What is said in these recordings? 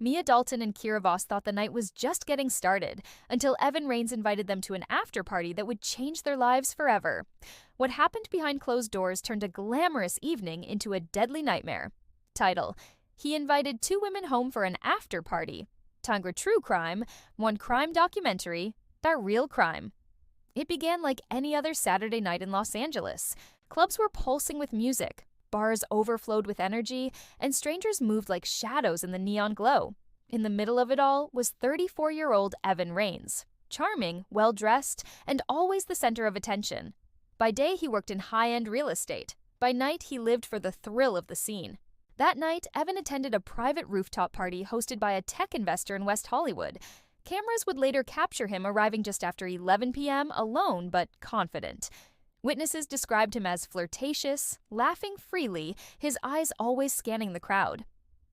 Mia Dalton and Kira Voss thought the night was just getting started until Evan Rains invited them to an after-party that would change their lives forever. What happened behind closed doors turned a glamorous evening into a deadly nightmare. Title: He invited two women home for an after-party. Tangra True Crime, one crime documentary, The Real Crime. It began like any other Saturday night in Los Angeles. Clubs were pulsing with music. Bars overflowed with energy, and strangers moved like shadows in the neon glow. In the middle of it all was 34-year-old Evan Rains. Charming, well-dressed, and always the center of attention. By day, he worked in high-end real estate. By night, he lived for the thrill of the scene. That night, Evan attended a private rooftop party hosted by a tech investor in West Hollywood. Cameras would later capture him arriving just after 11 p.m. alone but confident. Witnesses described him as flirtatious, laughing freely, his eyes always scanning the crowd.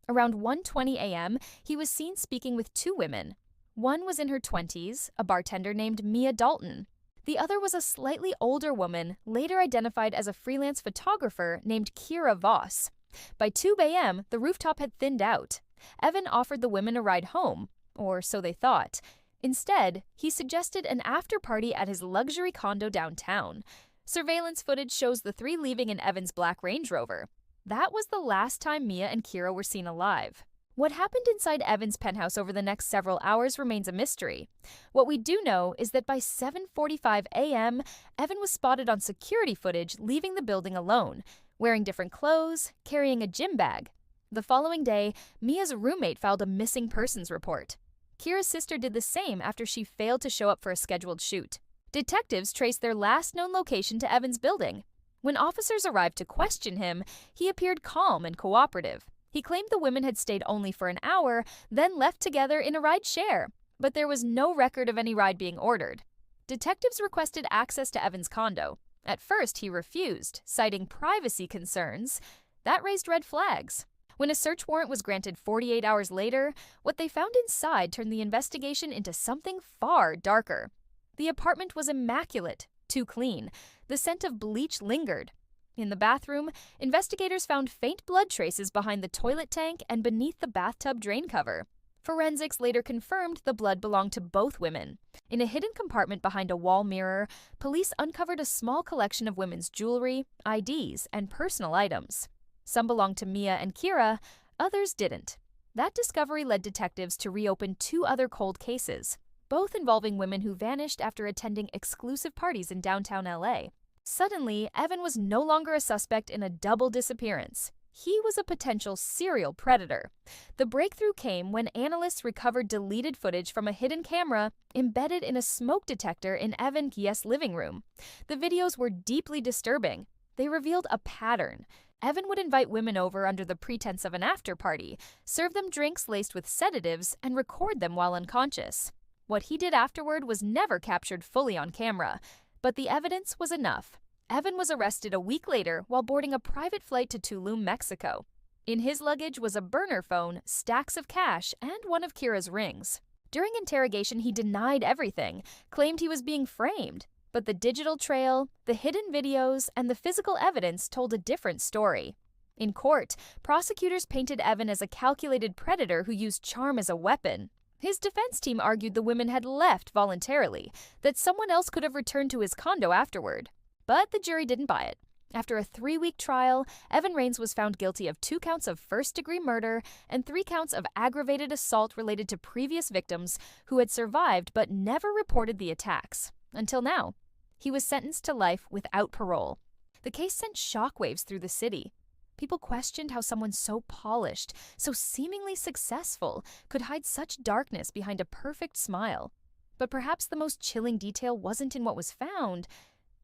Around 1:20 a.m., he was seen speaking with two women. One was in her 20s, a bartender named Mia Dalton. The other was a slightly older woman, later identified as a freelance photographer named Kira Voss. By 2 a.m., the rooftop had thinned out. Evan offered the women a ride home, or so they thought. Instead, he suggested an after-party at his luxury condo downtown. Surveillance footage shows the three leaving in Evan's black Range Rover. That was the last time Mia and Kira were seen alive. What happened inside Evan's penthouse over the next several hours remains a mystery. What we do know is that by 7:45 a.m., Evan was spotted on security footage leaving the building alone, wearing different clothes, carrying a gym bag. The following day, Mia's roommate filed a missing persons report. Kira's sister did the same after she failed to show up for a scheduled shoot. Detectives traced their last known location to Evan's building. When officers arrived to question him, he appeared calm and cooperative. He claimed the women had stayed only for an hour, then left together in a ride share, but there was no record of any ride being ordered. Detectives requested access to Evan's condo. At first, he refused, citing privacy concerns. That raised red flags. When a search warrant was granted 48 hours later, what they found inside turned the investigation into something far darker. The apartment was immaculate, too clean. The scent of bleach lingered. In the bathroom, investigators found faint blood traces behind the toilet tank and beneath the bathtub drain cover. Forensics later confirmed the blood belonged to both women. In a hidden compartment behind a wall mirror, police uncovered a small collection of women's jewelry, IDs, and personal items. Some belonged to Mia and Kira, others didn't. That discovery led detectives to reopen two other cold cases, both involving women who vanished after attending exclusive parties in downtown LA. Suddenly, Evan was no longer a suspect in a double disappearance. He was a potential serial predator. The breakthrough came when analysts recovered deleted footage from a hidden camera embedded in a smoke detector in Evan Guies' living room. The videos were deeply disturbing. They revealed a pattern. Evan would invite women over under the pretense of an after-party, serve them drinks laced with sedatives, and record them while unconscious. What he did afterward was never captured fully on camera, but the evidence was enough. Evan was arrested a week later while boarding a private flight to Tulum, Mexico. In his luggage was a burner phone, stacks of cash, and one of Kira's rings. During interrogation, he denied everything, claimed he was being framed. But the digital trail, the hidden videos, and the physical evidence told a different story. In court, prosecutors painted Evan as a calculated predator who used charm as a weapon. His defense team argued the women had left voluntarily, that someone else could have returned to his condo afterward. But the jury didn't buy it. After a 3-week trial, Evan Rains was found guilty of 2 counts of first-degree murder and 3 counts of aggravated assault related to previous victims who had survived but never reported the attacks. Until now. He was sentenced to life without parole. The case sent shockwaves through the city. People questioned how someone so polished, so seemingly successful, could hide such darkness behind a perfect smile. But perhaps the most chilling detail wasn't in what was found,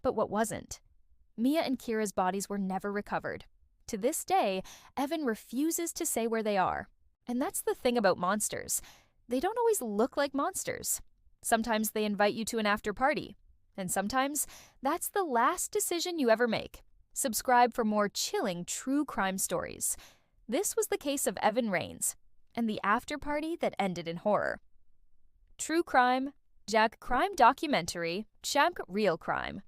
but what wasn't. Mia and Kira's bodies were never recovered. To this day, Evan refuses to say where they are. And that's the thing about monsters. They don't always look like monsters. Sometimes they invite you to an after-party. And sometimes that's the last decision you ever make. Subscribe for more chilling true crime stories. This was the case of Evan Rains and the after-party that ended in horror. True crime, Jack crime documentary, Champ real crime.